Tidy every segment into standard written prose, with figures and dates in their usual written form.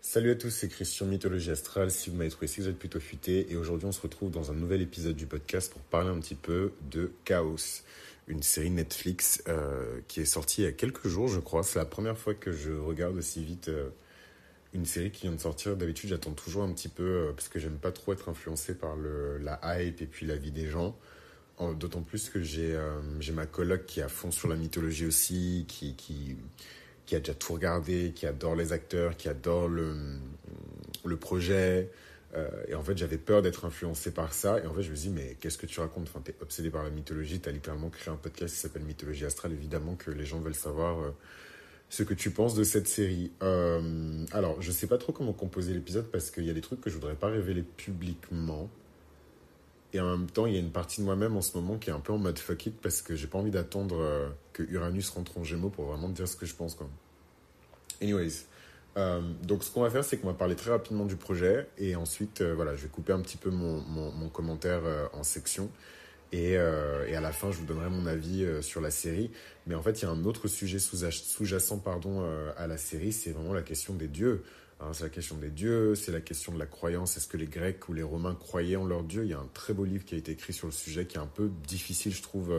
Salut à tous, c'est Christian Mythologie Astrale. Si vous m'avez trouvé ici, vous êtes plutôt futé. Et aujourd'hui, on se retrouve dans un nouvel épisode du podcast pour parler un petit peu de Chaos, une série Netflix qui est sortie il y a quelques jours, je crois. C'est la première fois que je regarde aussi vite une série qui vient de sortir. D'habitude, j'attends toujours un petit peu parce que j'aime pas trop être influencé par la hype et puis la vie des gens. D'autant plus que j'ai ma coloc qui est à fond sur la mythologie aussi, qui a déjà tout regardé, qui adore les acteurs, qui adore le projet. Et en fait, j'avais peur d'être influencé par ça. Et en fait, je me dis, mais qu'est-ce que tu racontes? Enfin, t'es obsédé par la mythologie. T'as littéralement créé un podcast qui s'appelle Mythologie Astrale. Évidemment que les gens veulent savoir ce que tu penses de cette série. Alors, je sais pas trop comment composer l'épisode parce qu'il y a des trucs que je voudrais pas révéler publiquement. Et en même temps, il y a une partie de moi-même en ce moment qui est un peu en mode fuck it parce que j'ai pas envie d'attendre que Uranus rentre en Gémeaux pour vraiment te dire ce que je pense, quoi. Anyways, donc ce qu'on va faire, c'est qu'on va parler très rapidement du projet et ensuite, voilà, je vais couper un petit peu mon commentaire en sections et à la fin, je vous donnerai mon avis sur la série. Mais en fait, il y a un autre sujet sous-jacent à la série, c'est vraiment la question des dieux. Hein, c'est la question des dieux, c'est la question de la croyance. Est-ce que les Grecs ou les Romains croyaient en leurs dieux? Il y a un très beau livre qui a été écrit sur le sujet qui est un peu difficile, je trouve,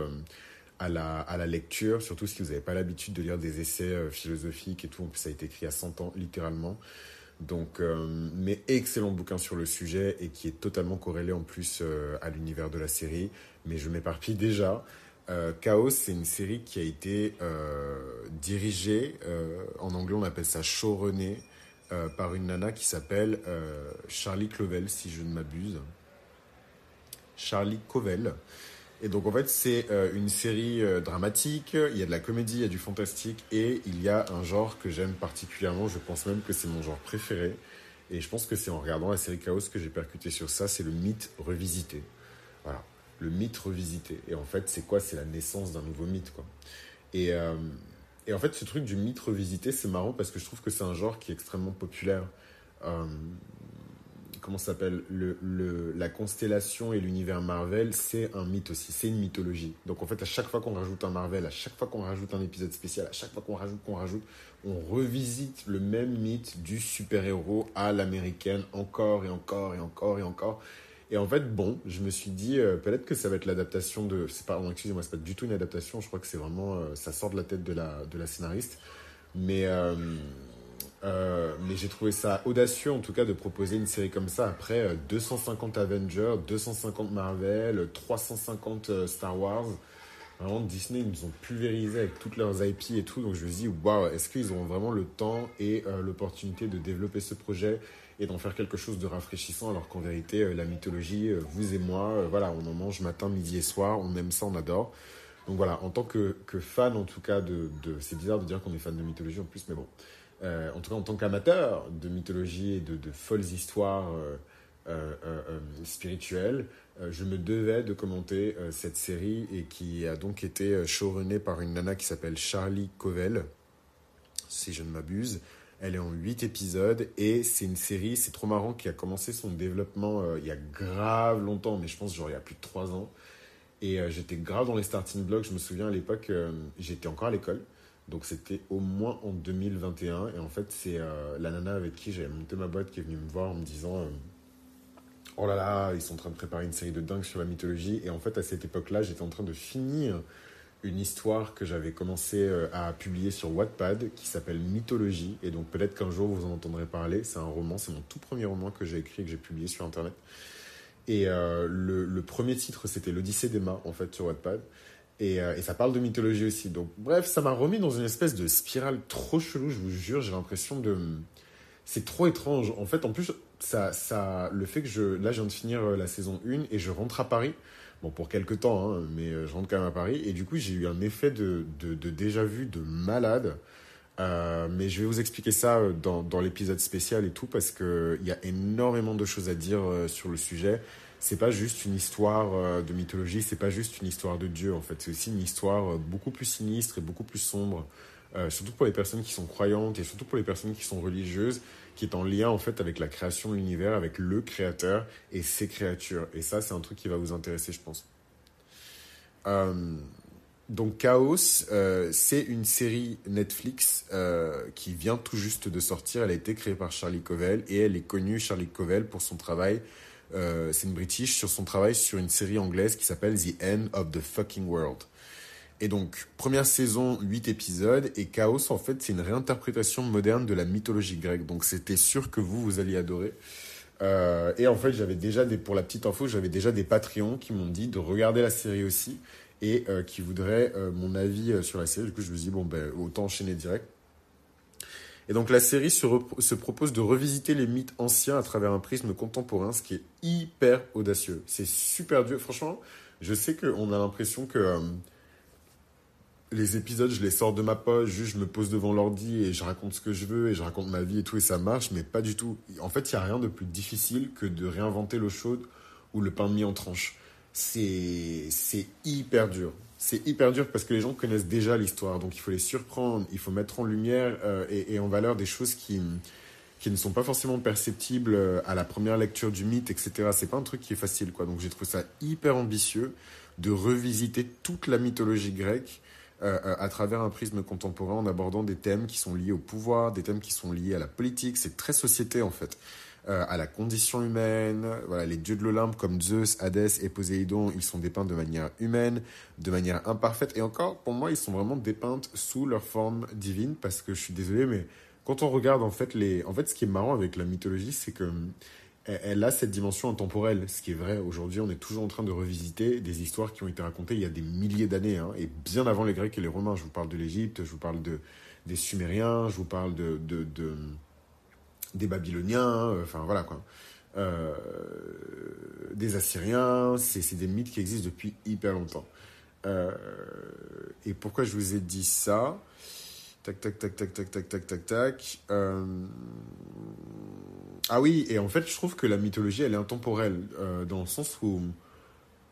à la lecture, surtout si vous n'avez pas l'habitude de lire des essais philosophiques et tout. En plus, ça a été écrit à 100 ans, littéralement. Donc, mais excellent bouquin sur le sujet et qui est totalement corrélé en plus à l'univers de la série. Mais je m'éparpille déjà. Chaos, c'est une série qui a été dirigée, en anglais on appelle ça showrunné, par une nana qui s'appelle Charlie Covell, si je ne m'abuse. Charlie Covell. Et donc en fait c'est une série dramatique, il y a de la comédie, il y a du fantastique et il y a un genre que j'aime particulièrement, je pense même que c'est mon genre préféré. Et je pense que c'est en regardant la série Chaos que j'ai percuté sur ça, c'est le mythe revisité. Voilà, le mythe revisité. Et en fait c'est quoi? C'est la naissance d'un nouveau mythe, quoi. Et, euh, et en fait ce truc du mythe revisité c'est marrant parce que je trouve que c'est un genre qui est extrêmement populaire. Euh, comment ça s'appelle la constellation et l'univers Marvel, c'est un mythe aussi, c'est une mythologie. Donc en fait, à chaque fois qu'on rajoute un Marvel, à chaque fois qu'on rajoute un épisode spécial, à chaque fois qu'on rajoute, on revisite le même mythe du super-héros à l'américaine, encore et encore et encore et encore. Et en fait, bon, je me suis dit, peut-être que ça va être l'adaptation de... C'est pas, excusez-moi, c'est pas du tout une adaptation, je crois que c'est vraiment... ça sort de la tête de la scénariste. Mais... mais j'ai trouvé ça audacieux en tout cas de proposer une série comme ça après 250 Avengers, 250 Marvel, 350 Star Wars. Vraiment Disney ils nous ont pulvérisé avec toutes leurs IP et tout, donc je me dis waouh, est-ce qu'ils auront vraiment le temps et l'opportunité de développer ce projet et d'en faire quelque chose de rafraîchissant alors qu'en vérité la mythologie, vous et moi, voilà, on en mange matin, midi et soir, on aime ça, on adore. Donc voilà, en tant que fan en tout cas c'est bizarre de dire qu'on est fan de mythologie en plus, mais bon. En tout cas, en tant qu'amateur de mythologie et de folles histoires spirituelles, je me devais de commenter cette série et qui a donc été showrunnée par une nana qui s'appelle Charlie Covell, si je ne m'abuse. Elle est en 8 épisodes et c'est une série, c'est trop marrant, qui a commencé son développement il y a grave longtemps, mais je pense genre il y a plus de 3 ans. Et j'étais grave dans les starting blocks. Je me souviens à l'époque, j'étais encore à l'école. Donc c'était au moins en 2021. Et en fait, c'est la nana avec qui j'avais monté ma boîte qui est venue me voir en me disant oh là là, ils sont en train de préparer une série de dingue sur la mythologie. Et en fait, à cette époque-là, j'étais en train de finir une histoire que j'avais commencé à publier sur Wattpad qui s'appelle Mythologie. Et donc peut-être qu'un jour vous en entendrez parler. C'est un roman, c'est mon tout premier roman que j'ai écrit et que j'ai publié sur Internet. Et le premier titre, c'était l'Odyssée d'Emma, en fait, sur Wattpad. Et ça parle de mythologie aussi. Donc, bref, ça m'a remis dans une espèce de spirale trop chelou, je vous jure. J'ai l'impression de... C'est trop étrange. En fait, en plus, le fait que là, je viens de finir la saison 1 et je rentre à Paris. Bon, pour quelques temps, hein, mais je rentre quand même à Paris. Et du coup, j'ai eu un effet de déjà-vu de malade. Mais je vais vous expliquer ça dans l'épisode spécial et tout parce qu'il y a énormément de choses à dire sur le sujet. C'est pas juste une histoire de mythologie, c'est pas juste une histoire de Dieu en fait. C'est aussi une histoire beaucoup plus sinistre et beaucoup plus sombre. Surtout pour les personnes qui sont croyantes et surtout pour les personnes qui sont religieuses, qui est en lien en fait avec la création de l'univers, avec le créateur et ses créatures. Et ça, c'est un truc qui va vous intéresser, je pense. Euh, Donc Chaos, c'est une série Netflix qui vient tout juste de sortir. Elle a été créée par Charlie Covell et elle est connue, Charlie Covell, pour son travail. C'est une British sur son travail sur une série anglaise qui s'appelle The End of the Fucking World. Et donc, première saison, 8 épisodes, et Chaos, en fait, c'est une réinterprétation moderne de la mythologie grecque. Donc, c'était sûr que vous alliez adorer. Et en fait, pour la petite info, j'avais déjà des Patreons qui m'ont dit de regarder la série aussi, et qui voudraient mon avis sur la série. Du coup, je me suis dit, bon, ben, autant enchaîner direct. Et donc, la série se propose de revisiter les mythes anciens à travers un prisme contemporain, ce qui est hyper audacieux. C'est super dur. Franchement, je sais qu'on a l'impression que les épisodes, je les sors de ma poche, juste je me pose devant l'ordi et je raconte ce que je veux et je raconte ma vie et tout et ça marche, mais pas du tout. En fait, il n'y a rien de plus difficile que de réinventer l'eau chaude ou le pain de mie en tranche. C'est hyper dur. C'est hyper dur parce que les gens connaissent déjà l'histoire, donc il faut les surprendre, il faut mettre en lumière et en valeur des choses qui ne sont pas forcément perceptibles à la première lecture du mythe, etc. C'est pas un truc qui est facile, quoi. Donc j'ai trouvé ça hyper ambitieux de revisiter toute la mythologie grecque à travers un prisme contemporain en abordant des thèmes qui sont liés au pouvoir, des thèmes qui sont liés à la politique. C'est très société, en fait. À la condition humaine. Voilà, les dieux de l'Olympe comme Zeus, Hadès et Poséidon, ils sont dépeints de manière humaine, de manière imparfaite. Et encore, pour moi, ils sont vraiment dépeints sous leur forme divine parce que je suis désolé, mais quand on regarde en fait ce qui est marrant avec la mythologie, c'est que elle a cette dimension intemporelle, ce qui est vrai. Aujourd'hui, on est toujours en train de revisiter des histoires qui ont été racontées il y a des milliers d'années, hein, et bien avant les Grecs et les Romains. Je vous parle de l'Égypte, je vous parle des Sumériens, je vous parle des Babyloniens, enfin voilà quoi. Euh, des Assyriens, c'est des mythes qui existent depuis hyper longtemps. Euh, et pourquoi je vous ai dit ça? Tac, tac, tac, tac, tac, tac, tac, tac, tac. Ah oui, et en fait, je trouve que la mythologie, elle est intemporelle, dans le sens où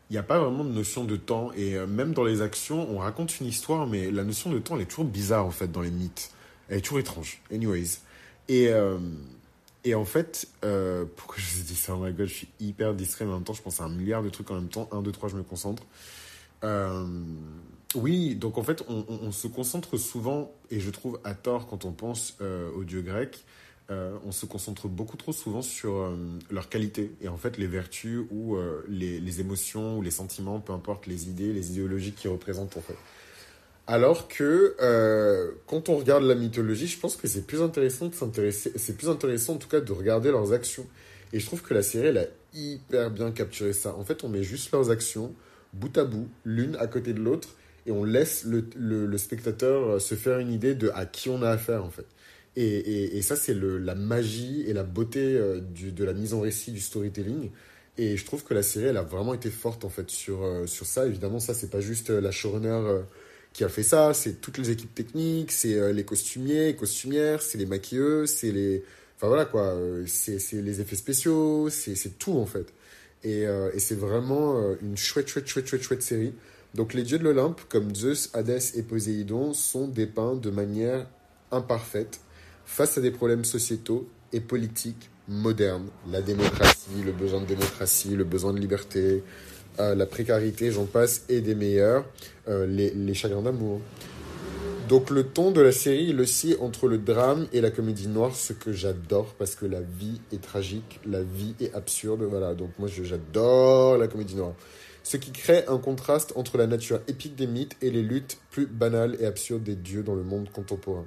il n'y a pas vraiment de notion de temps. Et même dans les actions, on raconte une histoire, mais la notion de temps, elle est toujours bizarre, en fait, dans les mythes. Elle est toujours étrange. Anyways. Et, euh, et en fait, pourquoi je vous ai dit ça? Oh my god, je suis hyper distrait, mais en même temps, je pense à un milliard de trucs en même temps. Un, deux, trois, je me concentre. Euh, oui, donc en fait, on se concentre souvent, et je trouve à tort quand on pense aux dieux grecs, on se concentre beaucoup trop souvent sur leurs qualités, et en fait les vertus ou les émotions ou les sentiments, peu importe les idées, les idéologies qu'ils représentent en fait. Alors que quand on regarde la mythologie, je pense que c'est plus intéressant de s'intéresser, c'est plus intéressant en tout cas de regarder leurs actions. Et je trouve que la série, elle a hyper bien capturé ça. En fait, on met juste leurs actions bout à bout, l'une à côté de l'autre, et on laisse le spectateur se faire une idée de à qui on a affaire en fait. Et ça, c'est la magie et la beauté de la mise en récit, du storytelling. Et je trouve que la série, elle a vraiment été forte en fait sur ça. Évidemment, ça, c'est pas juste la showrunner qui a fait ça, c'est toutes les équipes techniques, c'est les costumiers, les costumières, c'est les maquilleuses, c'est les... Enfin voilà quoi, c'est les effets spéciaux, c'est tout en fait. Et c'est vraiment une chouette, chouette, chouette, chouette, chouette série. Donc les dieux de l'Olympe, comme Zeus, Hadès et Poséidon, sont dépeints de manière imparfaite face à des problèmes sociétaux et politiques modernes. La démocratie, le besoin de démocratie, le besoin de liberté, la précarité, j'en passe, et des meilleurs, les chagrins d'amour. Donc le ton de la série, il oscille entre le drame et la comédie noire, ce que j'adore parce que la vie est tragique, la vie est absurde, voilà. Donc moi j'adore la comédie noire. Ce qui crée un contraste entre la nature épique des mythes et les luttes plus banales et absurdes des dieux dans le monde contemporain.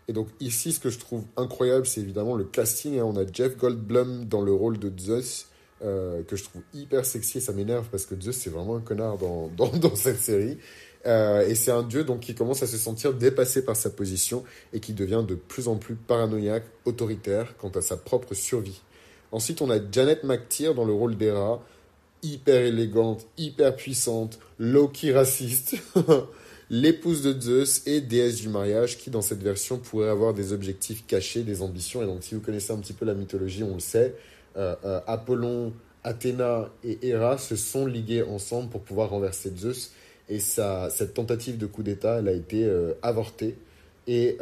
Et donc ici, ce que je trouve incroyable, c'est évidemment le casting, hein. On a Jeff Goldblum dans le rôle de Zeus, que je trouve hyper sexy, et ça m'énerve parce que Zeus, c'est vraiment un connard dans cette série. Et c'est un dieu donc qui commence à se sentir dépassé par sa position et qui devient de plus en plus paranoïaque, autoritaire quant à sa propre survie. Ensuite, on a Janet McTeer dans le rôle d'Hera, hyper élégante, hyper puissante, low-key raciste, l'épouse de Zeus et déesse du mariage qui, dans cette version, pourrait avoir des objectifs cachés, des ambitions. Et donc, si vous connaissez un petit peu la mythologie, on le sait, Apollon, Athéna et Héra se sont ligués ensemble pour pouvoir renverser Zeus. Et cette tentative de coup d'État, elle a été avortée. Et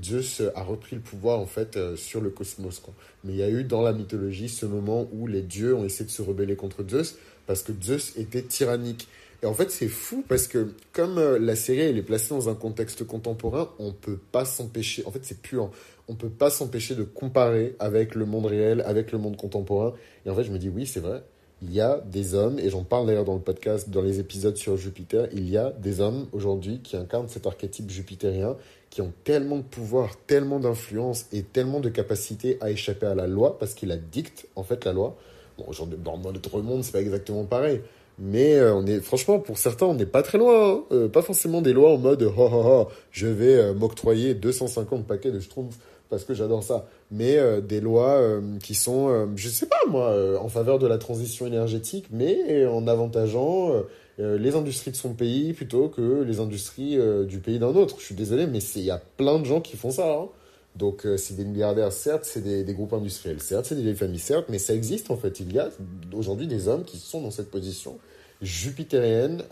Zeus a repris le pouvoir en fait sur le cosmos, quoi. Mais il y a eu dans la mythologie ce moment où les dieux ont essayé de se rebeller contre Zeus parce que Zeus était tyrannique. Et en fait, c'est fou parce que comme la série elle est placée dans un contexte contemporain, on peut pas s'empêcher. En fait, c'est pur. On peut pas s'empêcher de comparer avec le monde réel, avec le monde contemporain. Et en fait, je me dis oui, c'est vrai. Il y a des hommes, et j'en parle d'ailleurs dans le podcast, dans les épisodes sur Jupiter, il y a des hommes aujourd'hui qui incarnent cet archétype jupitérien, qui ont tellement de pouvoir, tellement d'influence et tellement de capacité à échapper à la loi, parce qu'il la dicte, en fait, la loi. Bon, aujourd'hui, dans notre monde, c'est pas exactement pareil. Mais on est, franchement, pour certains, on n'est pas très loin. Hein. Pas forcément des lois en mode oh, oh, oh, je vais m'octroyer 250 paquets de Schtroumpfs parce que j'adore ça. Mais des lois qui sont, je sais pas moi, en faveur de la transition énergétique, mais en avantageant les industries de son pays plutôt que les industries du pays d'un autre. Je suis désolé, mais il y a plein de gens qui font ça. Hein. Donc, c'est des milliardaires, certes, c'est des groupes industriels, certes, c'est des vieilles familles, certes, mais ça existe en fait. Il y a aujourd'hui des hommes qui sont dans cette position jupitérienne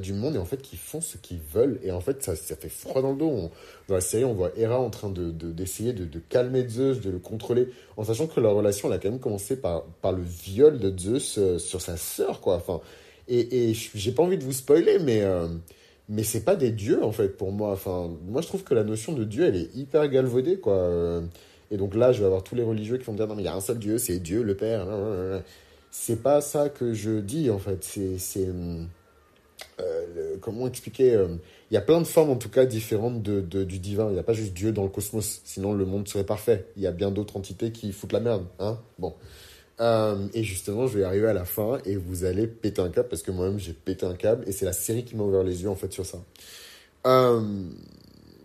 du monde et en fait qui font ce qu'ils veulent. Et en fait, ça fait froid dans le dos. Dans la série, on voit Hera en train d'essayer de calmer Zeus, de le contrôler, en sachant que leur relation, elle a quand même commencé par le viol de Zeus sur sa sœur, quoi. Enfin, et j'ai pas envie de vous spoiler, mais c'est pas des dieux, en fait, pour moi. Enfin, moi, je trouve que la notion de dieu, elle est hyper galvaudée, quoi. Et donc là, je vais avoir tous les religieux qui vont me dire, non, mais il y a un seul dieu, c'est Dieu, le Père. C'est pas ça que je dis, en fait. Comment expliquer il y a plein de formes, en tout cas, différentes du divin. Il n'y a pas juste Dieu dans le cosmos, sinon le monde serait parfait. Il y a bien d'autres entités qui foutent la merde, hein. Bon. Et justement, je vais arriver à la fin et vous allez péter un câble parce que moi-même j'ai pété un câble et c'est la série qui m'a ouvert les yeux en fait sur ça. Euh,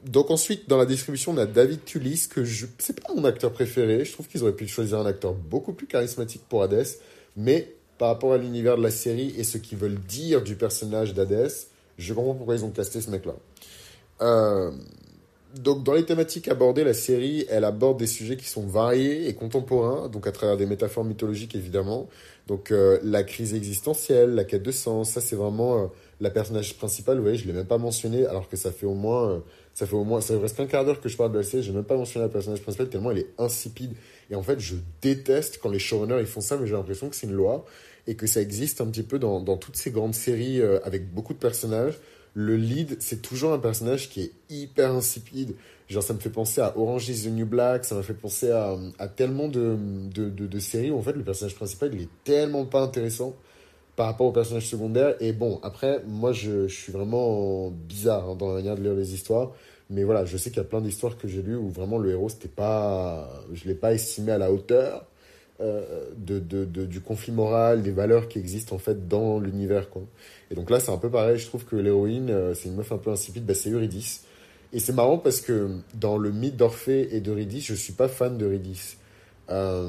donc ensuite, dans la distribution, on a David Tulis que c'est pas mon acteur préféré. Je trouve qu'ils auraient pu choisir un acteur beaucoup plus charismatique pour Hadès, mais par rapport à l'univers de la série et ce qu'ils veulent dire du personnage d'Hadès, je comprends pourquoi ils ont casté ce mec-là. Euh, donc, dans les thématiques abordées, la série, elle aborde des sujets qui sont variés et contemporains, donc à travers des métaphores mythologiques, évidemment. Donc, la crise existentielle, la quête de sens, ça, c'est vraiment la personnage principale. Vous voyez, je l'ai même pas mentionné, alors que ça fait presque un quart d'heure que je parle de la série, j'ai même pas mentionné la personnage principale, tellement elle est insipide. Et en fait, je déteste quand les showrunners, ils font ça, mais j'ai l'impression que c'est une loi, et que ça existe un petit peu dans toutes ces grandes séries avec beaucoup de personnages. Le lead, c'est toujours un personnage qui est hyper insipide. Genre, ça me fait penser à Orange is the New Black, ça m'a fait penser à tellement de séries où, en fait, le personnage principal, il est tellement pas intéressant par rapport au personnage secondaire. Et bon, après, moi, je suis vraiment bizarre hein, dans la manière de lire les histoires. Mais voilà, je sais qu'il y a plein d'histoires que j'ai lues où vraiment le héros, c'était pas... Je l'ai pas estimé à la hauteur du conflit moral, des valeurs qui existent en fait dans l'univers, quoi. Et donc là, c'est un peu pareil, je trouve que l'héroïne, c'est une meuf un peu insipide, bah, c'est Eurydice. Et c'est marrant parce que dans le mythe d'Orphée et d'Eurydice, je suis pas fan d'Eurydice. Euh,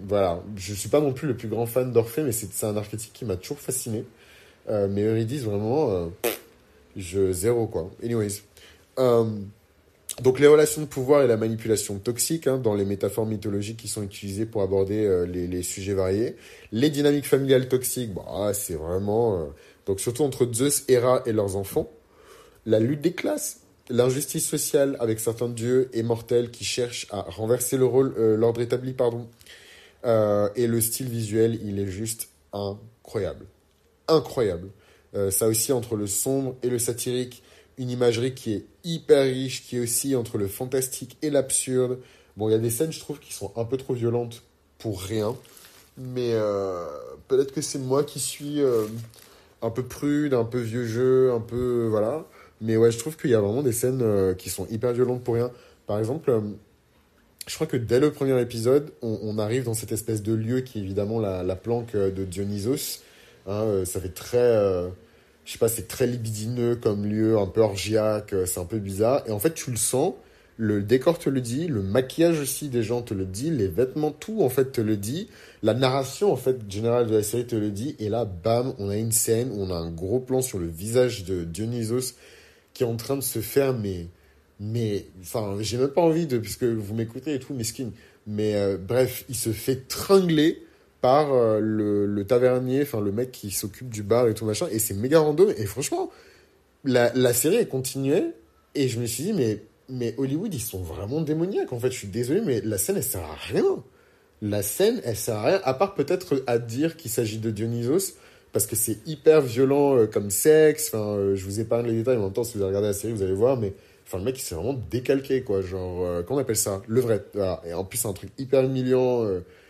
voilà, je suis pas non plus le plus grand fan d'Orphée, mais c'est un archétype qui m'a toujours fasciné. Mais Eurydice, vraiment, zéro, quoi. Anyways. Euh, donc les relations de pouvoir et la manipulation toxique hein, dans les métaphores mythologiques qui sont utilisées pour aborder les sujets variés. Les dynamiques familiales toxiques, bah, c'est vraiment... donc surtout entre Zeus, Héra et leurs enfants. La lutte des classes, l'injustice sociale avec certains dieux et mortels qui cherchent à renverser l'ordre établi, pardon. Et le style visuel, il est juste incroyable. Incroyable. Ça aussi entre le sombre et le satirique, une imagerie qui est hyper riche, qui est aussi entre le fantastique et l'absurde. Bon, il y a des scènes, je trouve, qui sont un peu trop violentes pour rien. Mais peut-être que c'est moi qui suis un peu prude, un peu vieux jeu, un peu... Voilà. Mais ouais, je trouve qu'il y a vraiment des scènes qui sont hyper violentes pour rien. Par exemple, je crois que dès le premier épisode, on arrive dans cette espèce de lieu qui est évidemment la planque de Dionysos. Hein, ça fait très... je sais pas, c'est très libidineux comme lieu, un peu orgiaque, c'est un peu bizarre. Et en fait, tu le sens, le décor te le dit, le maquillage aussi des gens te le dit, les vêtements, tout en fait te le dit. La narration en fait générale de la série te le dit. Et là, bam, on a une scène où on a un gros plan sur le visage de Dionysos qui est en train de se faire, enfin, j'ai même pas envie puisque vous m'écoutez et tout, mesquine. Mais bref, il se fait tringler par le tavernier, enfin le mec qui s'occupe du bar et tout machin, et c'est méga random, et franchement, la série est continuée, et je me suis dit, mais Hollywood, ils sont vraiment démoniaques, en fait, je suis désolé, mais la scène, elle sert à rien. La scène, elle sert à rien, à part peut-être à dire qu'il s'agit de Dionysos, parce que c'est hyper violent comme sexe. Enfin, je vous épargne les détails, en même temps, si vous avez regardé la série, vous allez voir, mais enfin, le mec, il s'est vraiment décalqué, quoi. Genre, comment on appelle ça? Levrette. Voilà. Et en plus, c'est un truc hyper humiliant.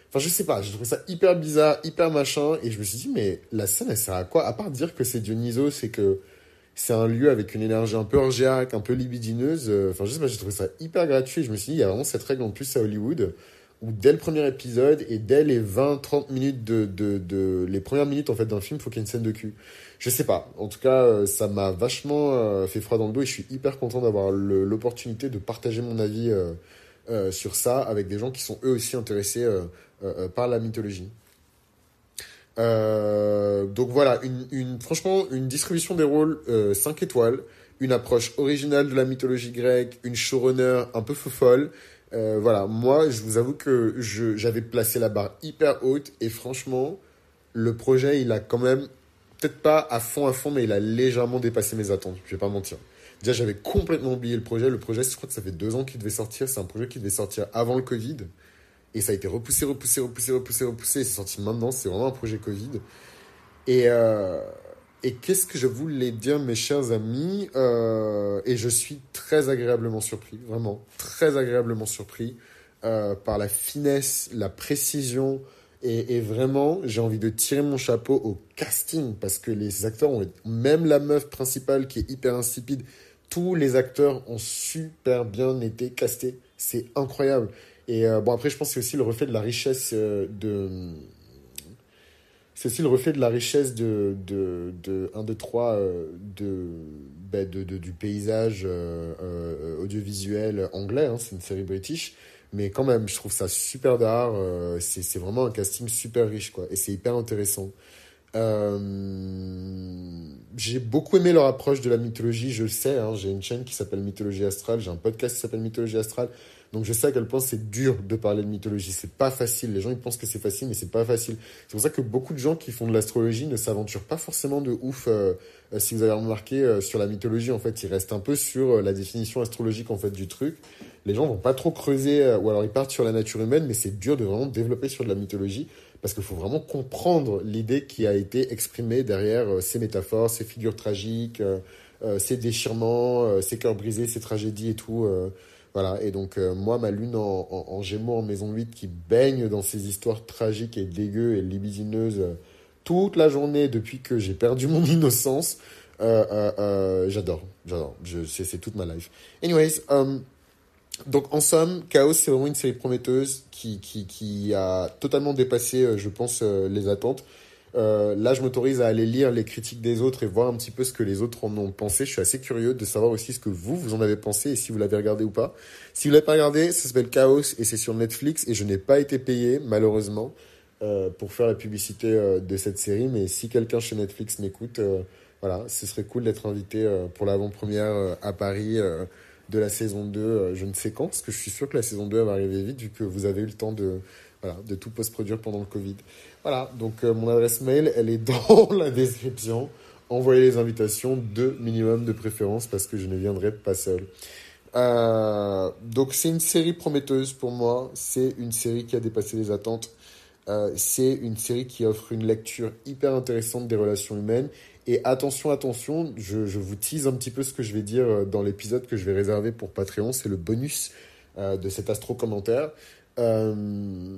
Enfin, je sais pas, j'ai trouvé ça hyper bizarre, hyper machin, et je me suis dit, mais la scène, elle sert à quoi? À part dire que c'est Dionysos, c'est que c'est un lieu avec une énergie un peu orgiaque, un peu libidineuse. Enfin, je sais pas, j'ai trouvé ça hyper gratuit. Je me suis dit, il y a vraiment cette règle en plus à Hollywood, où dès le premier épisode et dès les 20-30 minutes les premières minutes en fait d'un film, il faut qu'il y ait une scène de cul. Je sais pas. En tout cas, ça m'a vachement fait froid dans le dos et je suis hyper content d'avoir l'opportunité de partager mon avis sur ça avec des gens qui sont eux aussi intéressés par la mythologie. Donc voilà, franchement, une distribution des rôles 5 étoiles, une approche originale de la mythologie grecque, une showrunner un peu folle. Voilà, moi, je vous avoue que j'avais placé la barre hyper haute et franchement, le projet, il a quand même, peut-être pas à fond, mais il a légèrement dépassé mes attentes, je vais pas mentir. Déjà, j'avais complètement oublié le projet. Le projet, je crois que ça fait 2 ans qu'il devait sortir. C'est un projet qui devait sortir avant le Covid. Et ça a été repoussé. Et c'est sorti maintenant. C'est vraiment un projet Covid. Et, euh, et qu'est-ce que je voulais dire, mes chers amis et je suis très agréablement surpris, vraiment, très agréablement surpris par la finesse, la précision. Et vraiment, j'ai envie de tirer mon chapeau au casting parce que les acteurs ont, même la meuf principale qui est hyper insipide, tous les acteurs ont super bien été castés. C'est incroyable. Et bon, après, je pense que c'est aussi le reflet de la richesse c'est aussi le reflet de la richesse de 1, 2, 3 du paysage audiovisuel anglais. Hein, c'est une série british. Mais quand même, je trouve ça super d'art. C'est vraiment un casting super riche, quoi. Et c'est hyper intéressant. J'ai beaucoup aimé leur approche de la mythologie, je le sais, hein, j'ai une chaîne qui s'appelle Mythologie Astrale, j'ai un podcast qui s'appelle Mythologie Astrale, donc je sais à quel point c'est dur de parler de mythologie, c'est pas facile, les gens ils pensent que c'est facile mais c'est pas facile. C'est pour ça que beaucoup de gens qui font de l'astrologie ne s'aventurent pas forcément de ouf, si vous avez remarqué sur la mythologie en fait, ils restent un peu sur la définition astrologique en fait du truc. Les gens vont pas trop creuser, ou alors ils partent sur la nature humaine, mais c'est dur de vraiment développer sur de la mythologie. Parce qu'il faut vraiment comprendre l'idée qui a été exprimée derrière ces métaphores, ces figures tragiques, ces déchirements, ces cœurs brisés, ces tragédies et tout. Voilà. Et donc, moi, ma lune en Gémeaux en maison 8 qui baigne dans ces histoires tragiques et dégueu et libidineuses toute la journée depuis que j'ai perdu mon innocence, j'adore. J'adore. C'est toute ma life. Anyways, donc, en somme, Chaos, c'est vraiment une série prometteuse qui a totalement dépassé, je pense, les attentes. Là, je m'autorise à aller lire les critiques des autres et voir un petit peu ce que les autres en ont pensé. Je suis assez curieux de savoir aussi ce que vous en avez pensé et si vous l'avez regardé ou pas. Si vous l'avez pas regardé, ça s'appelle Chaos et c'est sur Netflix et je n'ai pas été payé, malheureusement, pour faire la publicité de cette série. Mais si quelqu'un chez Netflix m'écoute, voilà, ce serait cool d'être invité pour l'avant-première à Paris. De la saison 2, je ne sais quand, parce que je suis sûr que la saison 2 elle va arriver vite, vu que vous avez eu le temps voilà, de tout post-produire pendant le Covid. Voilà, donc mon adresse mail, elle est dans la description. Envoyez les invitations, 2 minimum de préférence, parce que je ne viendrai pas seul. Donc c'est une série prometteuse pour moi, c'est une série qui a dépassé les attentes. C'est une série qui offre une lecture hyper intéressante des relations humaines. Et attention, je vous tease un petit peu ce que je vais dire dans l'épisode que je vais réserver pour Patreon. C'est le bonus de cet astro-commentaire. Euh,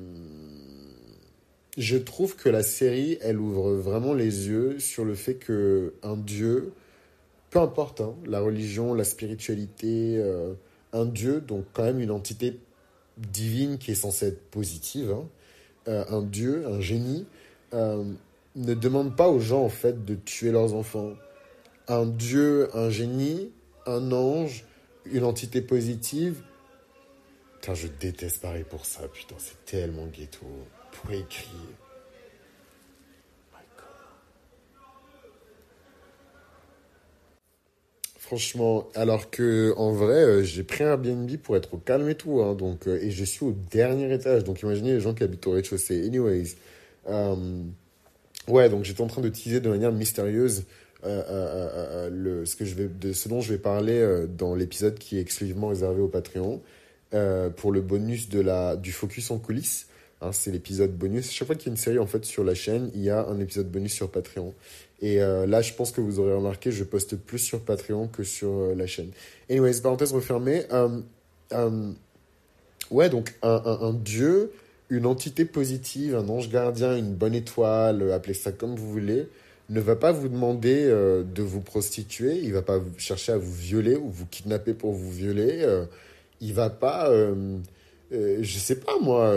je trouve que la série, elle ouvre vraiment les yeux sur le fait que un dieu, peu importe hein, la religion, la spiritualité, un dieu, donc quand même une entité divine qui est censée être positive, hein, un dieu, un génie, euh, ne demande pas aux gens en fait de tuer leurs enfants. Un dieu, un génie, un ange, une entité positive. Putain, je déteste pareil pour ça, putain, c'est tellement ghetto. Pourquoi écrire? My God. Franchement, alors que en vrai, j'ai pris un Airbnb pour être au calme et tout, hein, donc, et je suis au dernier étage, donc imaginez les gens qui habitent au rez-de-chaussée. Anyways, euh, ouais, donc j'étais en train de teaser de manière mystérieuse ce dont je vais parler dans l'épisode qui est exclusivement réservé au Patreon pour le bonus du focus en coulisses. Hein, c'est l'épisode bonus. Chaque fois qu'il y a une série en fait sur la chaîne, il y a un épisode bonus sur Patreon. Et là, je pense que vous aurez remarqué, je poste plus sur Patreon que sur la chaîne. Anyways, parenthèse refermée. Ouais, donc un dieu, une entité positive, un ange gardien, une bonne étoile, appelez ça comme vous voulez, ne va pas vous demander de vous prostituer, il va pas chercher à vous violer ou vous kidnapper pour vous violer, il va pas, je sais pas moi,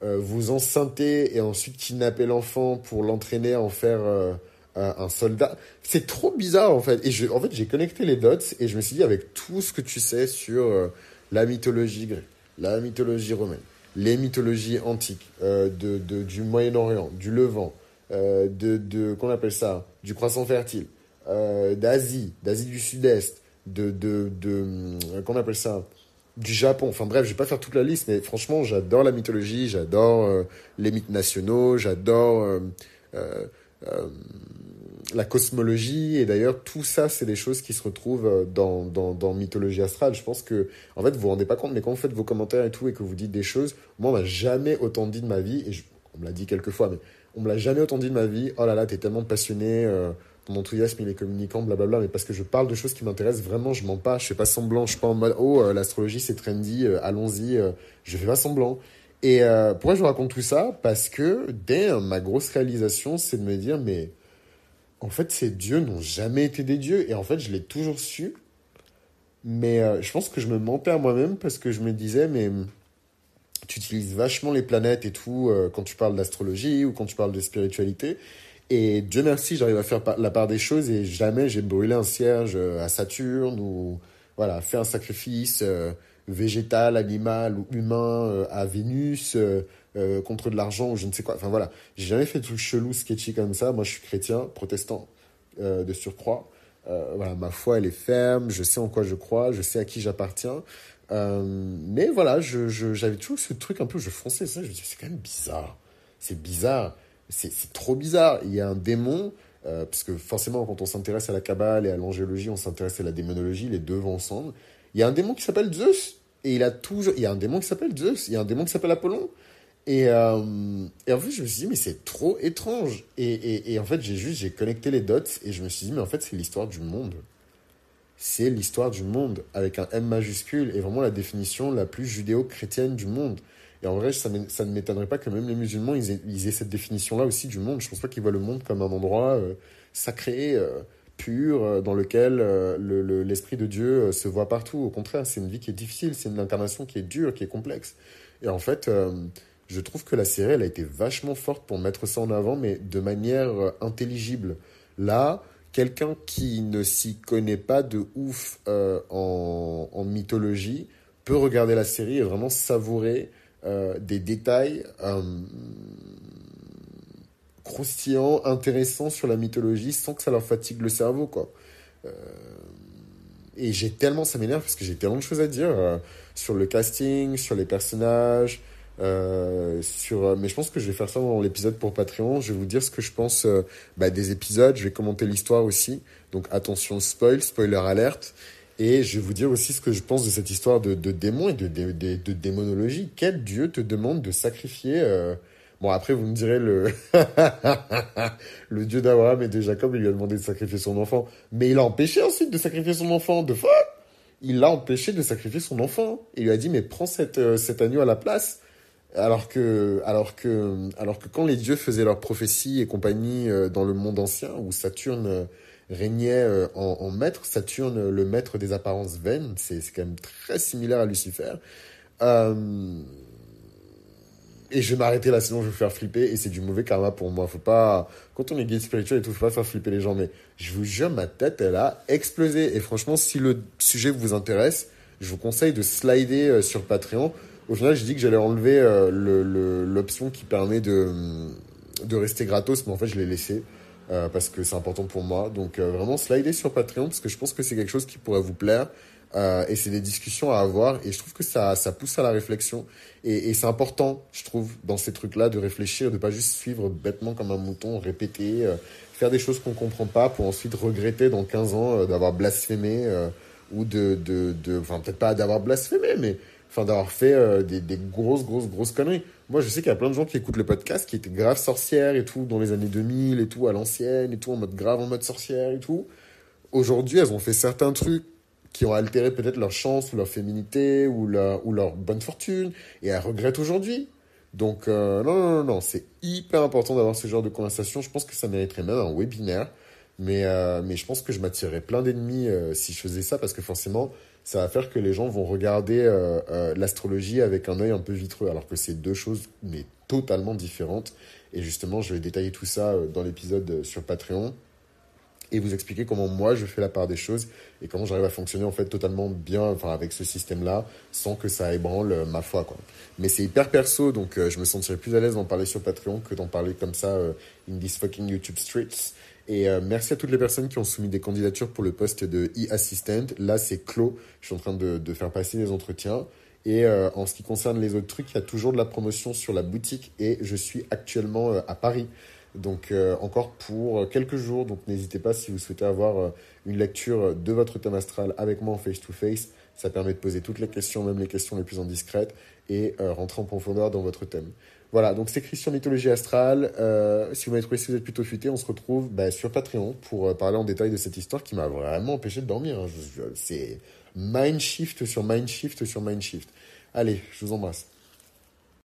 vous enceinter et ensuite kidnapper l'enfant pour l'entraîner à en faire un soldat. C'est trop bizarre en fait. Et en fait, j'ai connecté les dots et je me suis dit, avec tout ce que tu sais sur la mythologie grecque, la mythologie romaine, les mythologies antiques du Moyen-Orient, du Levant, qu'on appelle ça, du croissant fertile, d'Asie du Sud-Est, qu'on appelle ça, du Japon. Enfin bref, je vais pas faire toute la liste, mais franchement, j'adore la mythologie, j'adore les mythes nationaux, j'adore euh, euh, la cosmologie, et d'ailleurs, tout ça, c'est des choses qui se retrouvent dans Mythologie astrale. Je pense que, en fait, vous vous rendez pas compte, mais quand vous faites vos commentaires et tout, et que vous dites des choses, moi, on m'a jamais autant dit de ma vie, on me l'a dit quelques fois, mais on me l'a jamais autant dit de ma vie. Oh là là, t'es tellement passionné, ton enthousiasme, il est communicant, blablabla, mais parce que je parle de choses qui m'intéressent vraiment, je mens pas, je fais pas semblant, je suis pas en mode, oh, l'astrologie, c'est trendy, allons-y, je fais pas semblant. Et pourquoi je vous raconte tout ça? Parce que, dès ma grosse réalisation, c'est de me dire, mais en fait, ces dieux n'ont jamais été des dieux. Et en fait, je l'ai toujours su. Mais je pense que je me mentais à moi-même parce que je me disais, mais tu utilises vachement les planètes et tout quand tu parles d'astrologie ou quand tu parles de spiritualité. Et Dieu merci, j'arrive à faire la part des choses et jamais j'ai brûlé un cierge à Saturne ou voilà, fait un sacrifice végétal, animal ou humain à Vénus contre de l'argent ou je ne sais quoi. Enfin voilà, j'ai jamais fait de trucs chelous, sketchy comme ça. Moi je suis chrétien, protestant de surcroît. Voilà, ma foi elle est ferme, je sais en quoi je crois, je sais à qui j'appartiens. Mais voilà, j'avais toujours ce truc un peu, je fonçais ça, je me disais c'est quand même bizarre. C'est bizarre. C'est trop bizarre. Il y a un démon, parce que forcément, quand on s'intéresse à la Kabbale et à l'angéologie, on s'intéresse à la démonologie, les deux vont ensemble. Il y a un démon qui s'appelle Zeus, et il y a un démon qui s'appelle Zeus, il y a un démon qui s'appelle Apollon. Et en fait, je me suis dit, mais c'est trop étrange. Et en fait, j'ai connecté les dots, et je me suis dit, mais en fait, c'est l'histoire du monde. C'est l'histoire du monde, avec un M majuscule, et vraiment la définition la plus judéo-chrétienne du monde. Et en vrai, ça ne m'étonnerait pas que même les musulmans, ils aient cette définition-là aussi du monde. Je pense pas qu'ils voient le monde comme un endroit sacré, pur, dans lequel l'Esprit de Dieu se voit partout. Au contraire, c'est une vie qui est difficile, c'est une incarnation qui est dure, qui est complexe. Et en fait, je trouve que la série, elle a été vachement forte pour mettre ça en avant, mais de manière intelligible. Là, quelqu'un qui ne s'y connaît pas de ouf en mythologie peut regarder la série et vraiment savourer des détails croustillants, intéressants sur la mythologie sans que ça leur fatigue le cerveau, quoi. Euh, et ça m'énerve parce que j'ai tellement de choses à dire sur le casting, sur les personnages, mais je pense que je vais faire ça dans l'épisode pour Patreon. Je vais vous dire ce que je pense des épisodes. Je vais commenter l'histoire aussi. Donc attention, spoiler alerte. Et je vais vous dire aussi ce que je pense de cette histoire de démons et de démonologie. Quel dieu te demande de sacrifier Bon, après, vous me direz le dieu d'Abraham et de Jacob, il lui a demandé de sacrifier son enfant. Mais il a empêché ensuite de sacrifier son enfant. De fois, il l'a empêché de sacrifier son enfant. Il lui a dit, mais prends cet agneau à la place. Alors que quand les dieux faisaient leurs prophéties et compagnie dans le monde ancien, où Saturne régnait en maître, Saturne, le maître des apparences vaines, c'est quand même très similaire à Lucifer. Euh, et je vais m'arrêter là, sinon je vais vous faire flipper, et c'est du mauvais karma pour moi. Faut pas, quand on est guide spirituel et tout, faut pas faire flipper les gens, mais je vous jure, ma tête, elle a explosé. Et franchement, si le sujet vous intéresse, je vous conseille de slider sur Patreon. Au final, j'ai dit que j'allais enlever l'option qui permet de rester gratos, mais en fait, je l'ai laissé parce que c'est important pour moi. Donc, vraiment, slider sur Patreon parce que je pense que c'est quelque chose qui pourrait vous plaire. Et c'est des discussions à avoir. Et je trouve que ça pousse à la réflexion. Et c'est important, je trouve, dans ces trucs-là, de réfléchir, de pas juste suivre bêtement comme un mouton, répéter, faire des choses qu'on comprend pas pour ensuite regretter dans 15 ans d'avoir blasphémé ou enfin, peut-être pas d'avoir blasphémé, mais enfin d'avoir fait des grosses conneries. Moi, je sais qu'il y a plein de gens qui écoutent le podcast qui étaient grave sorcières et tout, dans les années 2000 et tout, à l'ancienne et tout, en mode sorcière et tout. Aujourd'hui, elles ont fait certains trucs qui ont altéré peut-être leur chance ou leur féminité ou leur bonne fortune et elles regrettent aujourd'hui. Donc, non, c'est hyper important d'avoir ce genre de conversation. Je pense que ça mériterait même un webinaire. Mais je pense que je m'attirerais plein d'ennemis si je faisais ça parce que forcément, ça va faire que les gens vont regarder l'astrologie avec un œil un peu vitreux, alors que c'est deux choses mais totalement différentes. Et justement, je vais détailler tout ça dans l'épisode sur Patreon et vous expliquer comment moi je fais la part des choses et comment j'arrive à fonctionner en fait totalement bien enfin, avec ce système-là sans que ça ébranle ma foi quoi. Mais c'est hyper perso donc je me sentirais plus à l'aise d'en parler sur Patreon que d'en parler comme ça in these fucking YouTube streets. Et merci à toutes les personnes qui ont soumis des candidatures pour le poste de e-assistant. Là c'est clos, je suis en train de faire passer les entretiens. Et en ce qui concerne les autres trucs, il y a toujours de la promotion sur la boutique et je suis actuellement à Paris. Donc encore pour quelques jours, donc n'hésitez pas si vous souhaitez avoir une lecture de votre thème astral avec moi en face-to-face. Ça permet de poser toutes les questions, même les questions les plus indiscrètes, et rentrer en profondeur dans votre thème. Voilà, donc c'est Christian Mythologie Astrale. Si vous m'avez trouvé, si vous êtes plutôt futé, on se retrouve sur Patreon pour parler en détail de cette histoire qui m'a vraiment empêché de dormir. Hein. C'est mind shift sur mind shift sur mind shift. Allez, je vous embrasse.